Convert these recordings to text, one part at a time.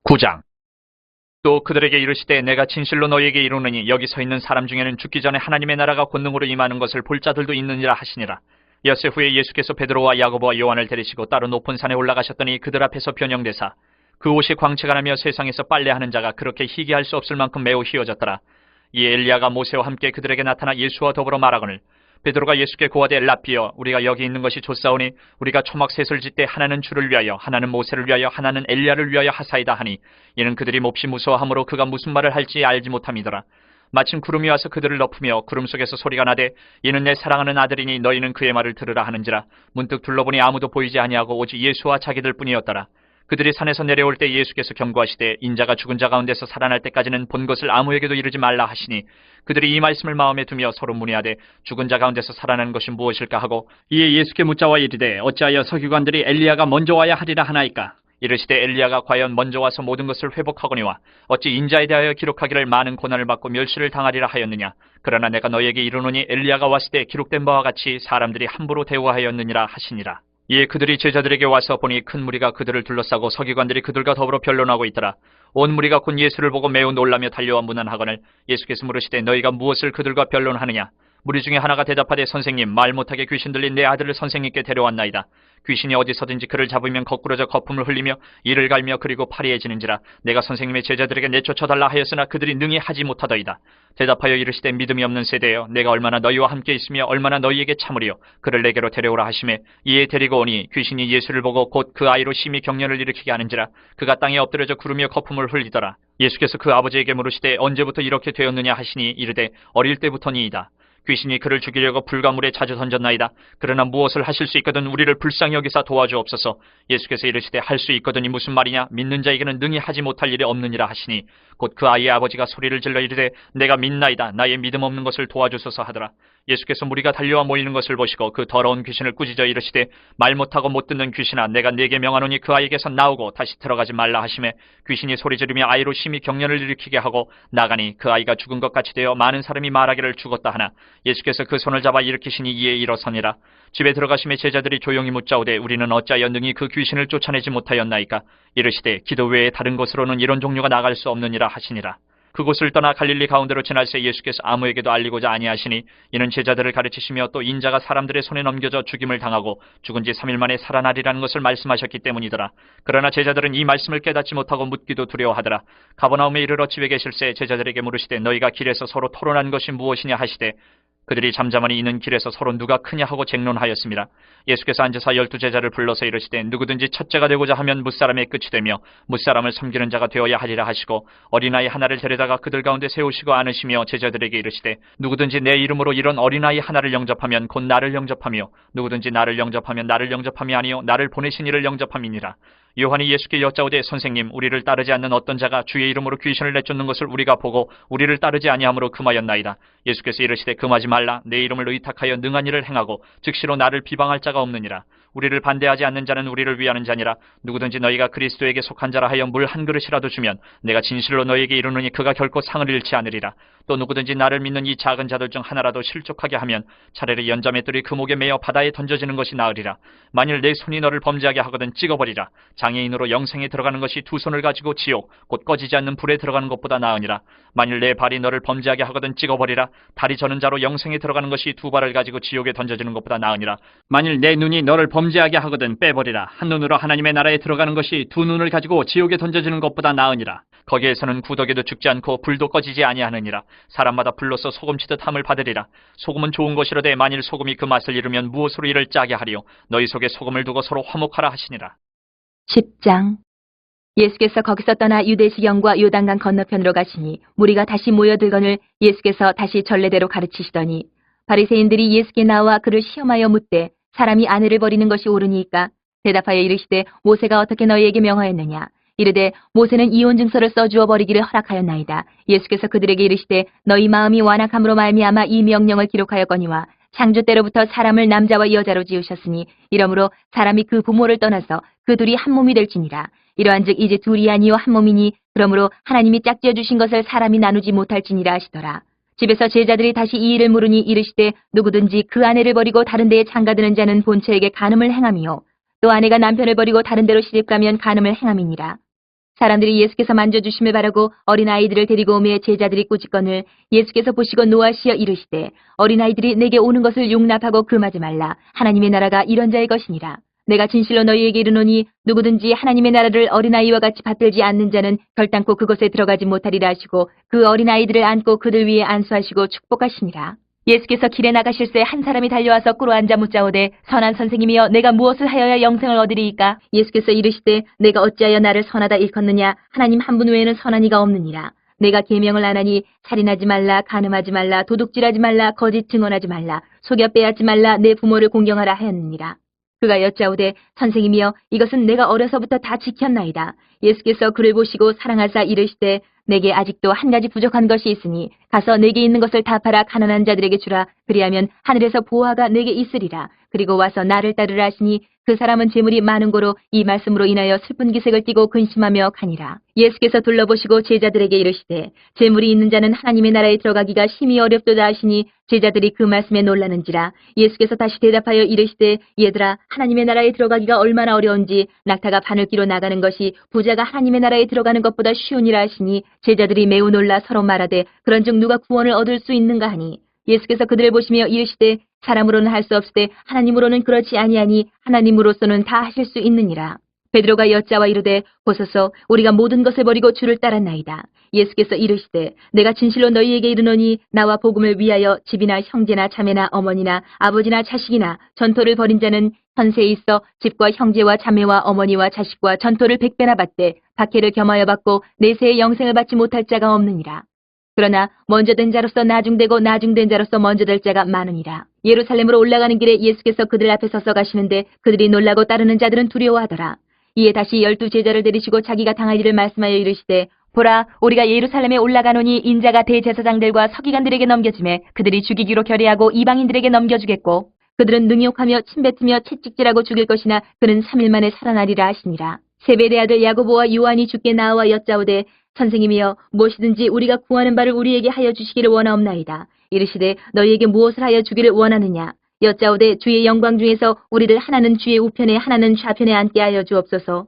9장. 또 그들에게 이르시되 내가 진실로 너희에게 이르노니 여기 서 있는 사람 중에는 죽기 전에 하나님의 나라가 권능으로 임하는 것을 볼 자들도 있느니라 하시니라. 엿새 후에 예수께서 베드로와 야고보와 요한을 데리시고 따로 높은 산에 올라가셨더니 그들 앞에서 변형되사 그 옷이 광채가 나며 세상에서 빨래하는 자가 그렇게 희귀할 수 없을 만큼 매우 희어졌더라. 이에 엘리야가 모세와 함께 그들에게 나타나 예수와 더불어 말하거늘 베드로가 예수께 고하되 랍비여 우리가 여기 있는 것이 좋사오니 우리가 초막셋을 짓되 하나는 주를 위하여 하나는 모세를 위하여 하나는 엘리야를 위하여 하사이다 하니 이는 그들이 몹시 무서워하므로 그가 무슨 말을 할지 알지 못함이더라. 마침 구름이 와서 그들을 덮으며 구름 속에서 소리가 나되 이는 내 사랑하는 아들이니 너희는 그의 말을 들으라 하는지라. 문득 둘러보니 아무도 보이지 아니하고 오직 예수와 자기들 뿐이었더라. 그들이 산에서 내려올 때 예수께서 경고하시되 인자가 죽은 자 가운데서 살아날 때까지는 본 것을 아무에게도 이르지 말라 하시니 그들이 이 말씀을 마음에 두며 서로 문의하되 죽은 자 가운데서 살아나는 것이 무엇일까 하고 이에 예수께 묻자와 이르되 어찌하여 서기관들이 엘리야가 먼저 와야 하리라 하나이까. 이르시되 엘리야가 과연 먼저 와서 모든 것을 회복하거니와 어찌 인자에 대하여 기록하기를 많은 고난을 받고 멸시를 당하리라 하였느냐. 그러나 내가 너희에게 이르노니 엘리야가 왔을 때 기록된 바와 같이 사람들이 함부로 대우하였느니라 하시니라. 이에 그들이 제자들에게 와서 보니 큰 무리가 그들을 둘러싸고 서기관들이 그들과 더불어 변론하고 있더라. 온 무리가 곧 예수를 보고 매우 놀라며 달려와 문안하거늘 예수께서 물으시되 너희가 무엇을 그들과 변론하느냐. 무리 중에 하나가 대답하되 선생님 말 못하게 귀신 들린 내 아들을 선생님께 데려왔나이다. 귀신이 어디서든지 그를 잡으면 거꾸러져 거품을 흘리며 이를 갈며 그리고 파리해지는지라. 내가 선생님의 제자들에게 내쫓아달라 하였으나 그들이 능히 하지 못하더이다. 대답하여 이르시되 믿음이 없는 세대여 내가 얼마나 너희와 함께 있으며 얼마나 너희에게 참으리요. 그를 내게로 데려오라 하시매 이에 데리고 오니 귀신이 예수를 보고 곧 그 아이로 심히 경련을 일으키게 하는지라. 그가 땅에 엎드려져 구르며 거품을 흘리더라. 예수께서 그 아버지에게 물으시되 언제부터 이렇게 되었느냐 하시니 이르되 어릴 때부터니이다. 귀신이 그를 죽이려고 불과 물에 자주 던졌나이다. 그러나 무엇을 하실 수 있거든 우리를 불쌍히 여기사 도와주옵소서. 예수께서 이르시되 할 수 있거든이 무슨 말이냐. 믿는 자에게는 능히 하지 못할 일이 없느니라 하시니 곧 그 아이의 아버지가 소리를 질러 이르되 내가 믿나이다. 나의 믿음 없는 것을 도와주소서 하더라. 예수께서 무리가 달려와 모이는 것을 보시고 그 더러운 귀신을 꾸짖어 이르시되 말 못하고 못 듣는 귀신아 내가 네게 명하노니 그 아이에게서 나오고 다시 들어가지 말라 하시매 귀신이 소리 지르며 아이로 심히 경련을 일으키게 하고 나가니 그 아이가 죽은 것 같이 되어 많은 사람이 말하기를 죽었다 하나 예수께서 그 손을 잡아 일으키시니 이에 일어서니라. 집에 들어가심에 제자들이 조용히 묻자오되 우리는 어찌하여 능히 그 귀신을 쫓아내지 못하였나이까. 이르시되 기도 외에 다른 곳으로는 이런 종류가 나갈 수 없느니라 하시니라. 그곳을 떠나 갈릴리 가운데로 지날새 예수께서 아무에게도 알리고자 아니하시니 이는 제자들을 가르치시며 또 인자가 사람들의 손에 넘겨져 죽임을 당하고 죽은 지 3일 만에 살아나리라는 것을 말씀하셨기 때문이더라. 그러나 제자들은 이 말씀을 깨닫지 못하고 묻기도 두려워하더라. 가버나움에 이르러 집에 계실새 제자들에게 물으시되 너희가 길에서 서로 토론한 것이 무엇이냐 하시되 그들이 잠잠하니 이는 길에서 서로 누가 크냐 하고 쟁론하였습니다. 예수께서 앉으사 12제자를 불러서 이르시되 누구든지 첫째가 되고자 하면 무사람의 끝이 되며 무사람을 섬기는 자가 되어야 하리라 하시고 어린아이 하나를 데려다가 그들 가운데 세우시고 안으시며 제자들에게 이르시되 누구든지 내 이름으로 이런 어린아이 하나를 영접하면 곧 나를 영접하며 누구든지 나를 영접하면 나를 영접함이 아니요 나를 보내신 이를 영접함이니라. 요한이 예수께 여짜오되 선생님 우리를 따르지 않는 어떤 자가 주의 이름으로 귀신을 내쫓는 것을 우리가 보고 우리를 따르지 아니함으로 금하였나이다. 예수께서 이르시되 금하지 말라. 내 이름을 의탁하여 능한 일을 행하고 즉시로 나를 비방할 자가 없느니라. 우리를 반대하지 않는 자는 우리를 위하는 자니라. 누구든지 너희가 그리스도에게 속한 자라 하여 물 한 그릇이라도 주면 내가 진실로 너희에게 이르노니 그가 결코 상을 잃지 않으리라. 또 누구든지 나를 믿는 이 작은 자들 중 하나라도 실족하게 하면 차라리 연자맷돌이 그 목에 매어 바다에 던져지는 것이 나으리라. 만일 내 손이 너를 범죄하게 하거든 찍어버리라. 장애인으로 영생에 들어가는 것이 두 손을 가지고 지옥 곧 꺼지지 않는 불에 들어가는 것보다 나으니라. 만일 내 발이 너를 범죄하게 하거든 찍어버리라. 다리 저는 자로 영생에 들어가는 것이 두 발을 가지고 지옥에 던져지는 것보다 나으니라. 만일 내 눈이 너를 범죄하게 하거든 빼버리라. 한 눈으로 하나님의 나라에 들어가는 것이 두 눈을 가지고 지옥에 던져지는 것보다 나으니라. 거기에서는 구더기도 죽지 않고 불도 꺼지지 아니하느니라. 사람마다 불로서 소금치듯 함을 받으리라. 소금은 좋은 것이로되 만일 소금이 그 맛을 잃으면 무엇으로 이를 짜게 하리요. 너희 속에 소금을 두고 서로 화목하라 하시니라. 10장. 예수께서 거기서 떠나 유대시경과 요단강 건너편으로 가시니 무리가 다시 모여들거늘 예수께서 다시 전례대로 가르치시더니 바리새인들이 예수께 나와 그를 시험하여 묻되 사람이 아내를 버리는 것이 옳으니까. 대답하여 이르시되 모세가 어떻게 너희에게 명하였느냐. 이르되 모세는 이혼 증서를 써주어 버리기를 허락하였나이다. 예수께서 그들에게 이르시되 너희 마음이 완악함으로 말미암아 이 명령을 기록하였거니와 창조 때로부터 사람을 남자와 여자로 지으셨으니 이러므로 사람이 그 부모를 떠나서 그 둘이 한 몸이 될지니라. 이러한즉 이제 둘이 아니요 한 몸이니 그러므로 하나님이 짝지어 주신 것을 사람이 나누지 못할지니라 하시더라. 집에서 제자들이 다시 이 일을 물으니 이르시되 누구든지 그 아내를 버리고 다른 데에 장가드는 자는 본처에게 간음을 행함이요 또 아내가 남편을 버리고 다른 데로 시집가면 간음을 행함이니라. 사람들이 예수께서 만져주심을 바라고 어린아이들을 데리고 오매 제자들이 꾸짖거늘 예수께서 보시고 노하시어 이르시되 어린아이들이 내게 오는 것을 용납하고 금하지 말라. 하나님의 나라가 이런 자의 것이니라. 내가 진실로 너희에게 이르노니 누구든지 하나님의 나라를 어린아이와 같이 받들지 않는 자는 결단코 그것에 들어가지 못하리라 하시고 그 어린아이들을 안고 그들 위에 안수하시고 축복하시니라. 예수께서 길에 나가실새 한 사람이 달려와서 꿇어 앉아 묻자오되 선한 선생님이여 내가 무엇을 하여야 영생을 얻으리이까? 예수께서 이르시되 내가 어찌하여 나를 선하다 일컫느냐? 하나님 한 분 외에는 선한 이가 없느니라. 내가 계명을 안 하니 살인하지 말라, 간음하지 말라, 도둑질하지 말라, 거짓 증언하지 말라, 속여 빼앗지 말라, 내 부모를 공경하라 하였느니라. 그가 여짜오되 선생님이여 이것은 내가 어려서부터 다 지켰나이다. 예수께서 그를 보시고 사랑하사 이르시되 내게 아직도 한 가지 부족한 것이 있으니 가서 내게 있는 것을 다 팔아 가난한 자들에게 주라. 그리하면 하늘에서 보화가 내게 있으리라. 그리고 와서 나를 따르라 하시니 그 사람은 재물이 많은 고로 이 말씀으로 인하여 슬픈 기색을 띠고 근심하며 가니라. 예수께서 둘러보시고 제자들에게 이르시되 재물이 있는 자는 하나님의 나라에 들어가기가 심히 어렵도다 하시니 제자들이 그 말씀에 놀라는지라. 예수께서 다시 대답하여 이르시되 얘들아 하나님의 나라에 들어가기가 얼마나 어려운지 낙타가 바늘기로 나가는 것이 부자가 하나님의 나라에 들어가는 것보다 쉬우니라 하시니 제자들이 매우 놀라 서로 말하되 그런즉 누가 구원을 얻을 수 있는가 하니 예수께서 그들을 보시며 이르시되 사람으로는 할 수 없으되 하나님으로는 그렇지 아니하니 하나님으로서는 다 하실 수 있느니라. 베드로가 여짜와 이르되 보소서 우리가 모든 것을 버리고 주를 따랐나이다. 예수께서 이르시되 내가 진실로 너희에게 이르노니 나와 복음을 위하여 집이나 형제나 자매나 어머니나 아버지나 자식이나 전토를 벌인 자는 현세에 있어 집과 형제와 자매와 어머니와 자식과 전토를 100배나 받되 박해를 겸하여 받고 내세의 영생을 받지 못할 자가 없느니라. 그러나 먼저 된 자로서 나중되고 나중된 자로서 먼저 될 자가 많으니라. 예루살렘으로 올라가는 길에 예수께서 그들 앞에 서서 가시는데 그들이 놀라고 따르는 자들은 두려워하더라. 이에 다시 12 제자를 데리시고 자기가 당할 일을 말씀하여 이르시되 보라 우리가 예루살렘에 올라가노니 인자가 대제사장들과 서기관들에게 넘겨지매 그들이 죽이기로 결의하고 이방인들에게 넘겨주겠고 그들은 능욕하며 침뱉으며 채찍질하고 죽일 것이나 그는 3일 만에 살아나리라 하시니라. 세베대 아들 야고보와 요한이 주께 나와 여짜오되 선생님이여 무엇이든지 우리가 구하는 바를 우리에게 하여 주시기를 원하옵나이다. 이르시되 너희에게 무엇을 하여 주기를 원하느냐. 여짜오되 주의 영광 중에서 우리를 하나는 주의 우편에 하나는 좌편에 앉게 하여 주옵소서.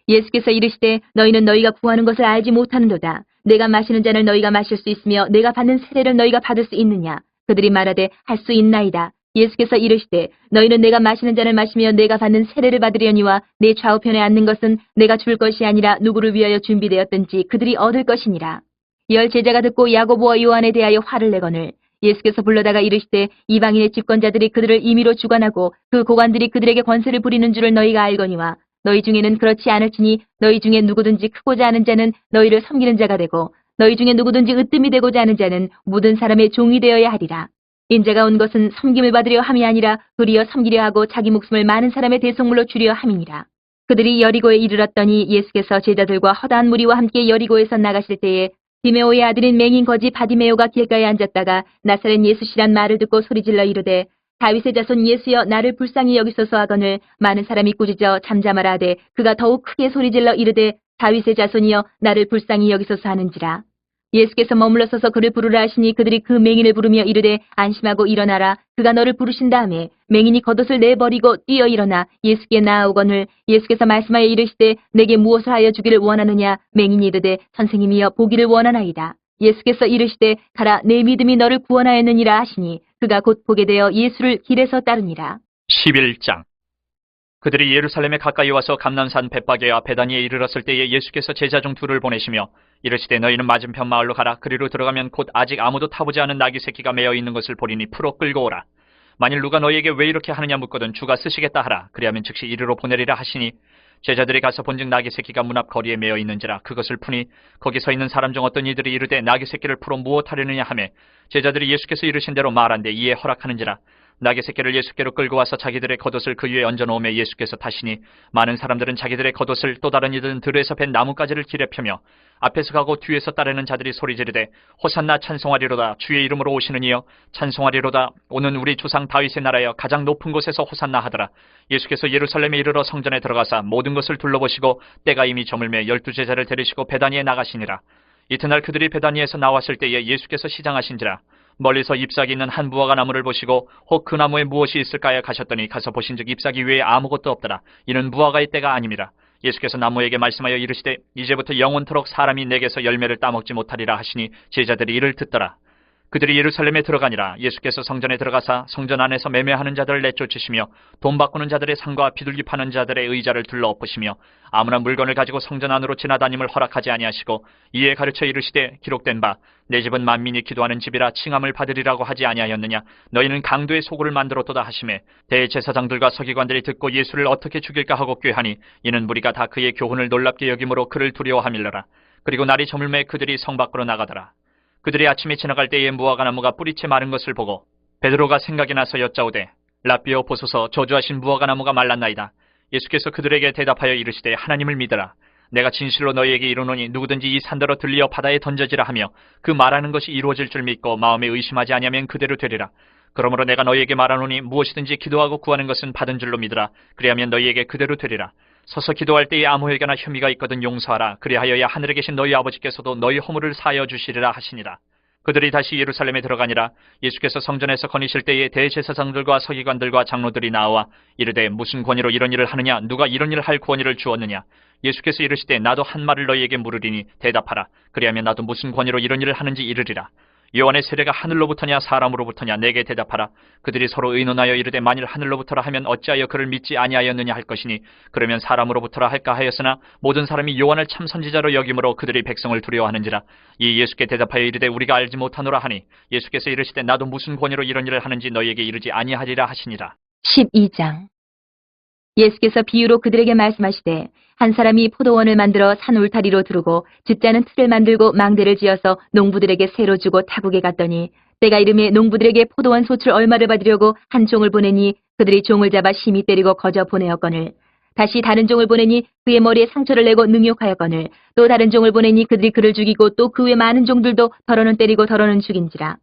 예수께서 이르시되 너희는 너희가 구하는 것을 알지 못하는도다. 내가 마시는 잔을 너희가 마실 수 있으며 내가 받는 세례를 너희가 받을 수 있느냐. 그들이 말하되 할 수 있나이다. 예수께서 이르시되 너희는 내가 마시는 잔을 마시며 내가 받는 세례를 받으려니와 내 좌우편에 앉는 것은 내가 줄 것이 아니라 누구를 위하여 준비되었든지 그들이 얻을 것이니라. 10 제자가 듣고 야고보와 요한에 대하여 화를 내거늘 예수께서 불러다가 이르시되 이방인의 집권자들이 그들을 임의로 주관하고 그 고관들이 그들에게 권세를 부리는 줄을 너희가 알거니와 너희 중에는 그렇지 않을지니 너희 중에 누구든지 크고자 하는 자는 너희를 섬기는 자가 되고 너희 중에 누구든지 으뜸이 되고자 하는 자는 모든 사람의 종이 되어야 하리라. 인자가 온 것은 섬김을 받으려 함이 아니라 도리어 섬기려 하고 자기 목숨을 많은 사람의 대속물로 주려 함이니라. 그들이 여리고에 이르렀더니 예수께서 제자들과 허다한 무리와 함께 여리고에서 나가실 때에 디메오의 아들인 맹인 거지 바디메오가 길가에 앉았다가 나사렛 예수시란 말을 듣고 소리질러 이르되 다윗의 자손 예수여 나를 불쌍히 여기소서 하거늘 많은 사람이 꾸짖어 잠잠하라 하되 그가 더욱 크게 소리질러 이르되 다윗의 자손이여 나를 불쌍히 여기소서 하는지라. 예수께서 머물러 서서 그를 부르라 하시니 그들이 그 맹인을 부르며 이르되 안심하고 일어나라. 그가 너를 부르신 다음에 맹인이 겉옷을 내버리고 뛰어 일어나 예수께 나아오거늘 예수께서 말씀하여 이르시되 내게 무엇을 하여 주기를 원하느냐. 맹인이 이르되 선생님이여 보기를 원하나이다. 예수께서 이르시되 가라 내 믿음이 너를 구원하였느니라 하시니 그가 곧 보게 되어 예수를 길에서 따르니라. 11장 그들이 예루살렘에 가까이 와서 감난산 벳바게와 베다니에 이르렀을 때에 예수께서 제자 중 2를 보내시며 이르시되 너희는 맞은편 마을로 가라. 그리로 들어가면 곧 아직 아무도 타보지 않은 나귀 새끼가 매어 있는 것을 보리니 풀어 끌고 오라. 만일 누가 너희에게 왜 이렇게 하느냐 묻거든 주가 쓰시겠다 하라. 그리하면 즉시 이리로 보내리라 하시니 제자들이 가서 본즉 나귀 새끼가 문 앞 거리에 매어 있는지라. 그것을 푸니 거기 서 있는 사람 중 어떤 이들이 이르되 나귀 새끼를 풀어 무엇하려느냐 하매 제자들이 예수께서 이르신 대로 말한데 이에 허락하는지라. 나귀 새끼를 예수께로 끌고 와서 자기들의 겉옷을 그 위에 얹어놓으며 예수께서 타시니 많은 사람들은 자기들의 겉옷을 또 다른 이들은 들에서 벤 나뭇가지를 길에 펴며 앞에서 가고 뒤에서 따르는 자들이 소리 지르되 호산나 찬송하리로다. 주의 이름으로 오시는 이여 찬송하리로다. 오는 우리 조상 다윗의 나라여 가장 높은 곳에서 호산나 하더라. 예수께서 예루살렘에 이르러 성전에 들어가사 모든 것을 둘러보시고 때가 이미 저물매 12 제자를 데리시고 베다니에 나가시니라. 이튿날 그들이 베다니에서 나왔을 때에 예수께서 시장하신지라. 멀리서 잎사귀 있는 한 무화과 나무를 보시고 혹 그 나무에 무엇이 있을까요 가셨더니 가서 보신즉 잎사귀 외에 아무것도 없더라. 이는 무화과의 때가 아님이라. 예수께서 나무에게 말씀하여 이르시되 이제부터 영원토록 사람이 내게서 열매를 따먹지 못하리라 하시니 제자들이 이를 듣더라. 그들이 예루살렘에 들어가니라. 예수께서 성전에 들어가사 성전 안에서 매매하는 자들을 내쫓으시며 돈 바꾸는 자들의 상과 비둘기 파는 자들의 의자를 둘러엎으시며 아무나 물건을 가지고 성전 안으로 지나다님을 허락하지 아니하시고 이에 가르쳐 이르시되 기록된 바 내 집은 만민이 기도하는 집이라 칭함을 받으리라고 하지 아니하였느냐. 너희는 강도의 소굴을 만들었도다 하시매 대제사장들과 서기관들이 듣고 예수를 어떻게 죽일까 하고 꾀하니 이는 무리가 다 그의 교훈을 놀랍게 여김으로 그를 두려워함일러라. 그리고 날이 저물매 그들이 성 밖으로 나가더라. 그들이 아침에 지나갈 때에 무화과 나무가 뿌리채 마른 것을 보고 베드로가 생각이 나서 여짜오되 라삐여 보소서 저주하신 무화과 나무가 말랐나이다. 예수께서 그들에게 대답하여 이르시되 하나님을 믿으라. 내가 진실로 너희에게 이르노니 누구든지 이 산더러 들리어 바다에 던져지라 하며 그 말하는 것이 이루어질 줄 믿고 마음에 의심하지 아니하면 그대로 되리라. 그러므로 내가 너희에게 말하노니 무엇이든지 기도하고 구하는 것은 받은 줄로 믿으라. 그리하면 너희에게 그대로 되리라. 서서 기도할 때에 아무에게나 혐의가 있거든 용서하라. 그리하여야 하늘에 계신 너희 아버지께서도 너희 허물을 사하여 주시리라 하시니라. 그들이 다시 예루살렘에 들어가니라. 예수께서 성전에서 거니실 때에 대제사장들과 서기관들과 장로들이 나와 이르되 무슨 권위로 이런 일을 하느냐. 누가 이런 일을 할 권위를 주었느냐. 예수께서 이르시되 나도 한 말을 너희에게 물으리니 대답하라. 그리하면 나도 무슨 권위로 이런 일을 하는지 이르리라. 요한의 세례가 하늘로부터냐 사람으로부터냐 내게 대답하라. 그들이 서로 의논하여 이르되 만일 하늘로부터라 하면 어찌하여 그를 믿지 아니하였느냐 할 것이니 그러면 사람으로부터라 할까 하였으나 모든 사람이 요한을 참 선지자로 여김으로 그들이 백성을 두려워하는지라. 이 예수께 대답하여 이르되 우리가 알지 못하노라 하니 예수께서 이르시되 나도 무슨 권위로 이런 일을 하는지 너희에게 이르지 아니하리라 하시니라. 12장. 예수께서 비유로 그들에게 말씀하시되 한 사람이 포도원을 만들어 산 울타리로 두르고 죗자는 틀을 만들고 망대를 지어서 농부들에게 새로 주고 타국에 갔더니 때가 이름에 농부들에게 포도원 소출 얼마를 받으려고 한 종을 보내니 그들이 종을 잡아 심히 때리고 거저 보내었거늘 다시 다른 종을 보내니 그의 머리에 상처를 내고 능욕하였거늘 또 다른 종을 보내니 그들이 그를 죽이고 또 그 외 많은 종들도 더러는 때리고 더러는 죽인지라.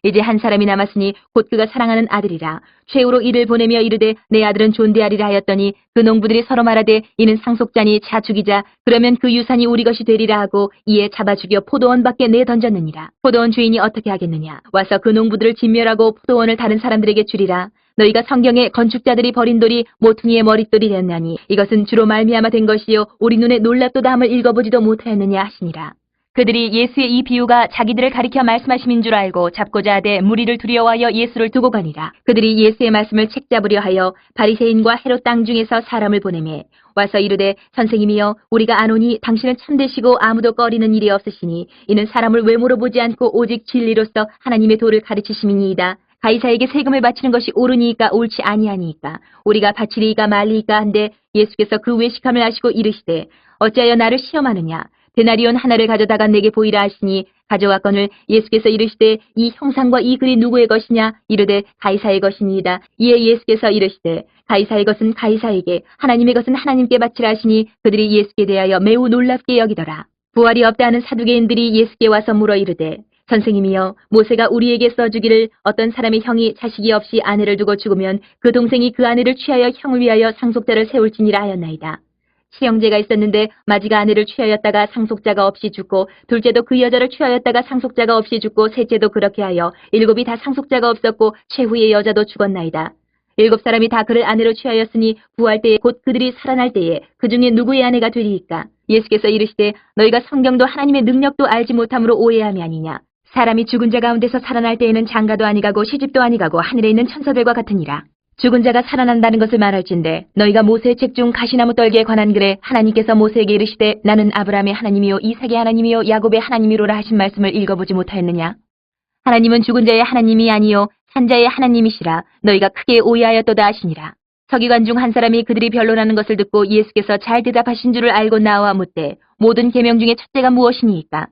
이제 한 사람이 남았으니 곧 그가 사랑하는 아들이라. 최후로 이를 보내며 이르되 내 아들은 존대하리라 하였더니 그 농부들이 서로 말하되 이는 상속자니 자 죽이자. 그러면 그 유산이 우리 것이 되리라 하고 이에 잡아 죽여 포도원 밖에 내던졌느니라. 포도원 주인이 어떻게 하겠느냐. 와서 그 농부들을 진멸하고 포도원을 다른 사람들에게 주리라. 너희가 성경에 건축자들이 버린 돌이 모퉁이의 머릿돌이 되었나니 이것은 주로 말미암아 된 것이요 우리 눈에 놀랍도다 함을 읽어보지도 못하였느냐 하시니라. 그들이 예수의 이 비유가 자기들을 가리켜 말씀하심인 줄 알고 잡고자 하되 무리를 두려워하여 예수를 두고 가니라. 그들이 예수의 말씀을 책잡으려 하여 바리새인과 헤롯 땅 중에서 사람을 보내매 와서 이르되 선생님이여 우리가 아노니 당신은 참되시고 아무도 꺼리는 일이 없으시니 이는 사람을 외모로 보지 않고 오직 진리로서 하나님의 도를 가르치심이니이다. 가이사에게 세금을 바치는 것이 옳으니까 옳지 아니하니까 우리가 바치리이까 말리이까 한데 예수께서 그 외식함을 아시고 이르시되 어찌하여 나를 시험하느냐. 데나리온 하나를 가져다가 내게 보이라 하시니 가져왔거늘 예수께서 이르시되 이 형상과 이 글이 누구의 것이냐. 이르되 가이사의 것이니이다. 이에 예수께서 이르시되 가이사의 것은 가이사에게 하나님의 것은 하나님께 바치라 하시니 그들이 예수께 대하여 매우 놀랍게 여기더라. 부활이 없다 하는 사두개인들이 예수께 와서 물어 이르되 선생님이여 모세가 우리에게 써주기를 어떤 사람의 형이 자식이 없이 아내를 두고 죽으면 그 동생이 그 아내를 취하여 형을 위하여 상속자를 세울지니라 하였나이다. 시형제가 있었는데 마지가 아내를 취하였다가 상속자가 없이 죽고 둘째도 그 여자를 취하였다가 상속자가 없이 죽고 셋째도 그렇게 하여 일곱이 다 상속자가 없었고 최후의 여자도 죽었나이다. 일곱 사람이 다 그를 아내로 취하였으니 부활 때에 곧 그들이 살아날 때에 그 중에 누구의 아내가 되리이까. 예수께서 이르시되 너희가 성경도 하나님의 능력도 알지 못함으로 오해함이 아니냐. 사람이 죽은 자 가운데서 살아날 때에는 장가도 아니가고 시집도 아니가고 하늘에 있는 천사들과 같으니라. 죽은 자가 살아난다는 것을 말할진대 너희가 모세의 책 중 가시나무 떨기에 관한 글에 하나님께서 모세에게 이르시되 나는 아브라함의 하나님이요 이삭의 하나님이요 야곱의 하나님이로라 하신 말씀을 읽어보지 못하였느냐. 하나님은 죽은 자의 하나님이 아니요 산자의 하나님이시라. 너희가 크게 오해하였도다 하시니라. 서기관 중 한 사람이 그들이 변론하는 것을 듣고 예수께서 잘 대답하신 줄을 알고 나와 묻되 모든 계명 중에 첫째가 무엇이니이까.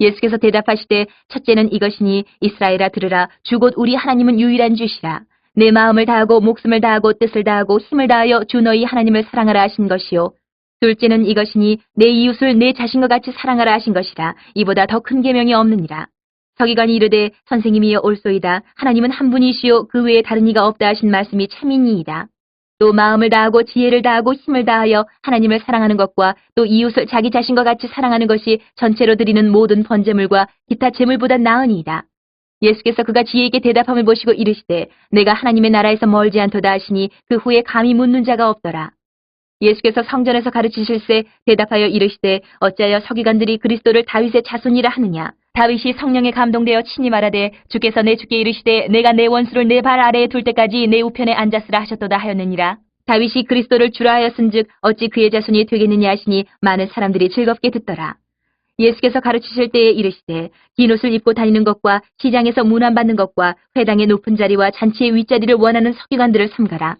예수께서 대답하시되 첫째는 이것이니 이스라엘아 들으라. 주 곧 우리 하나님은 유일한 주시라. 내 마음을 다하고 목숨을 다하고 뜻을 다하고 힘을 다하여 주 너희 하나님을 사랑하라 하신 것이요. 둘째는 이것이니 내 이웃을 내 자신과 같이 사랑하라 하신 것이라. 이보다 더 큰 계명이 없느니라. 서기관이 이르되 선생님이여 옳소이다. 하나님은 한 분이시요 그 외에 다른 이가 없다 하신 말씀이 참이니이다. 또 마음을 다하고 지혜를 다하고 힘을 다하여 하나님을 사랑하는 것과 또 이웃을 자기 자신과 같이 사랑하는 것이 전체로 드리는 모든 번제물과 기타 제물보다 나으니이다. 예수께서 그가 지혜 있게 대답함을 보시고 이르시되 내가 하나님의 나라에서 멀지 않도다 하시니 그 후에 감히 묻는 자가 없더라. 예수께서 성전에서 가르치실세 대답하여 이르시되 어찌하여 서기관들이 그리스도를 다윗의 자손이라 하느냐. 다윗이 성령에 감동되어 친히 말하되 주께서 내 주께 이르시되 내가 내 원수를 내 발 아래에 둘 때까지 내 우편에 앉았으라 하셨도다 하였느니라. 다윗이 그리스도를 주라 하였은즉 어찌 그의 자손이 되겠느냐 하시니 많은 사람들이 즐겁게 듣더라. 예수께서 가르치실 때에 이르시되 긴 옷을 입고 다니는 것과 시장에서 문안받는 것과 회당의 높은 자리와 잔치의 윗자리를 원하는 서기관들을 삼가라.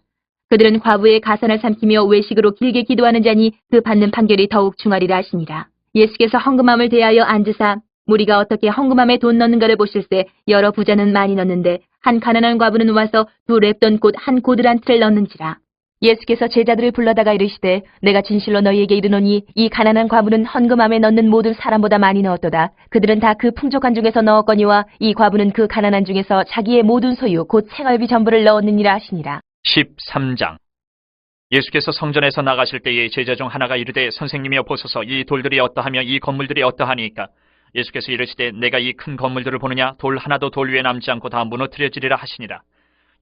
그들은 과부의 가산을 삼키며 외식으로 길게 기도하는 자니 그 받는 판결이 더욱 중하리라 하시니라. 예수께서 헌금함을 대하여 앉으사 무리가 어떻게 헌금함에 돈 넣는가를 보실세 여러 부자는 많이 넣는데 한 가난한 과부는 와서 2렙돈 곧 한 고드란 틀을 넣는지라. 예수께서 제자들을 불러다가 이르시되 내가 진실로 너희에게 이르노니 이 가난한 과부는 헌금함에 넣는 모든 사람보다 많이 넣었도다. 그들은 다 그 풍족한 중에서 넣었거니와 이 과부는 그 가난한 중에서 자기의 모든 소유 곧 생활비 전부를 넣었느니라 하시니라. 13장. 예수께서 성전에서 나가실 때에 제자 중 하나가 이르되 선생님이여 보소서 이 돌들이 어떠하며 이 건물들이 어떠하니까. 예수께서 이르시되 내가 이 큰 건물들을 보느냐 돌 하나도 돌 위에 남지 않고 다 무너뜨려지리라 하시니라.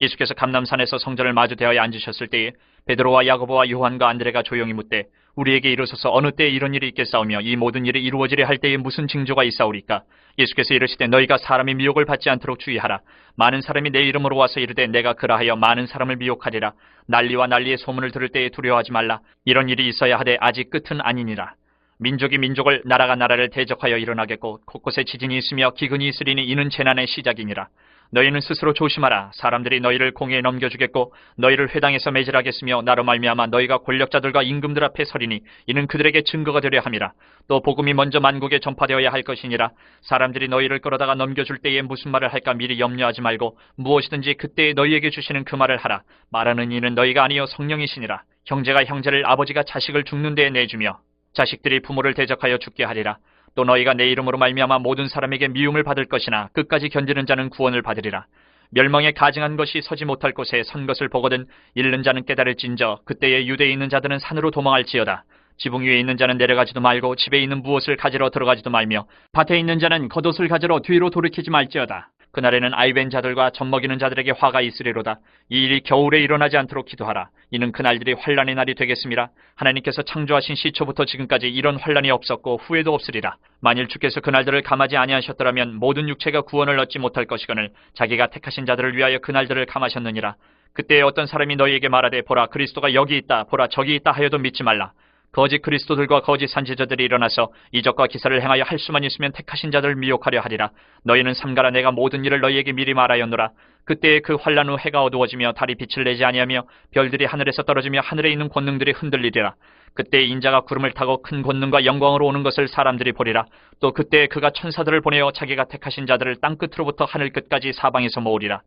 예수께서 감람산에서 성전을 마주 대하여 앉으셨을 때에 베드로와 야고보와 요한과 안드레가 조용히 묻되 우리에게 이르소서 어느 때에 이런 일이 있겠사오며 이 모든 일이 이루어지려 할 때에 무슨 징조가 있사오리까. 예수께서 이르시되 너희가 사람의 미혹을 받지 않도록 주의하라. 많은 사람이 내 이름으로 와서 이르되 내가 그라하여 많은 사람을 미혹하리라. 난리와 난리의 소문을 들을 때에 두려워하지 말라. 이런 일이 있어야 하되 아직 끝은 아니니라. 민족이 민족을 나라가 나라를 대적하여 일어나겠고 곳곳에 지진이 있으며 기근이 있으리니 이는 재난의 시작이니라. 너희는 스스로 조심하라. 사람들이 너희를 공회에 넘겨주겠고 너희를 회당에서 매질하겠으며 나로 말미암아 너희가 권력자들과 임금들 앞에 서리니 이는 그들에게 증거가 되려 함이라. 또 복음이 먼저 만국에 전파되어야 할 것이니라. 사람들이 너희를 끌어다가 넘겨줄 때에 무슨 말을 할까 미리 염려하지 말고 무엇이든지 그때에 너희에게 주시는 그 말을 하라. 말하는 이는 너희가 아니요 성령이시니라. 형제가 형제를 아버지가 자식을 죽는 데에 내주며 자식들이 부모를 대적하여 죽게 하리라. 또 너희가 내 이름으로 말미암아 모든 사람에게 미움을 받을 것이나 끝까지 견디는 자는 구원을 받으리라. 멸망에 가증한 것이 서지 못할 곳에 선 것을 보거든 잃는 자는 깨달을진저 그때에 유대에 있는 자들은 산으로 도망할지어다. 지붕 위에 있는 자는 내려가지도 말고 집에 있는 무엇을 가지러 들어가지도 말며 밭에 있는 자는 겉옷을 가지러 뒤로 돌이키지 말지어다. 그날에는 아이벤 자들과 젖먹이는 자들에게 화가 있으리로다. 이 일이 겨울에 일어나지 않도록 기도하라. 이는 그날들이 환란의 날이 되겠습니다. 하나님께서 창조하신 시초부터 지금까지 이런 환란이 없었고 후에도 없으리라. 만일 주께서 그날들을 감하지 아니하셨더라면 모든 육체가 구원을 얻지 못할 것이거늘 자기가 택하신 자들을 위하여 그날들을 감하셨느니라. 그때에 어떤 사람이 너희에게 말하되 보라 그리스도가 여기 있다 보라 저기 있다 하여도 믿지 말라. 거짓 그리스도들과 거짓 선지자들이 일어나서 이적과 기사를 행하여 할 수만 있으면 택하신 자들을 미혹하려 하리라. 너희는 삼가라. 내가 모든 일을 너희에게 미리 말하였노라. 그때에 그 환란 후 해가 어두워지며 달이 빛을 내지 아니하며 별들이 하늘에서 떨어지며 하늘에 있는 권능들이 흔들리리라. 그때에 인자가 구름을 타고 큰 권능과 영광으로 오는 것을 사람들이 보리라. 또 그때에 그가 천사들을 보내어 자기가 택하신 자들을 땅끝으로부터 하늘 끝까지 사방에서 모으리라.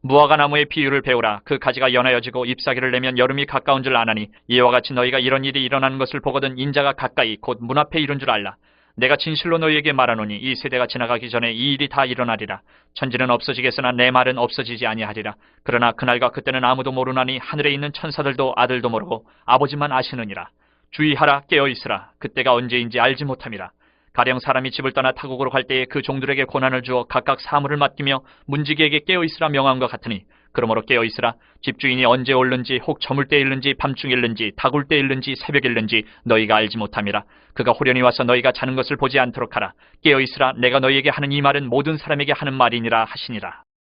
무화과 나무의 비유를 배우라. 그 가지가 연하여지고 잎사귀를 내면 여름이 가까운 줄 아나니 이와 같이 너희가 이런 일이 일어나는 것을 보거든 인자가 가까이 곧 문 앞에 이른 줄 알라. 내가 진실로 너희에게 말하노니 이 세대가 지나가기 전에 이 일이 다 일어나리라. 천지는 없어지겠으나 내 말은 없어지지 아니하리라. 그러나 그날과 그때는 아무도 모르나니 하늘에 있는 천사들도 아들도 모르고 아버지만 아시느니라. 주의하라. 깨어있으라. 그때가 언제인지 알지 못함이라. 가령 사람이 집을 떠나 타국으로 갈 때에 그 종들에게 고난을 주어 각각 사물을 맡기며 문지기에게 깨어있으라 명함과 같으니 그러므로 깨어있으라. 집주인이 언제 올는지 혹 저물 때 일는지 밤중 일는지 다굴 때 일는지 새벽 일는지 너희가 알지 못함이라. 그가 호련히 와서 너희가 자는 것을 보지 않도록 하라. 깨어있으라. 내가 너희에게 하는 이 말은 모든 사람에게 하는 말이니라 하시니라.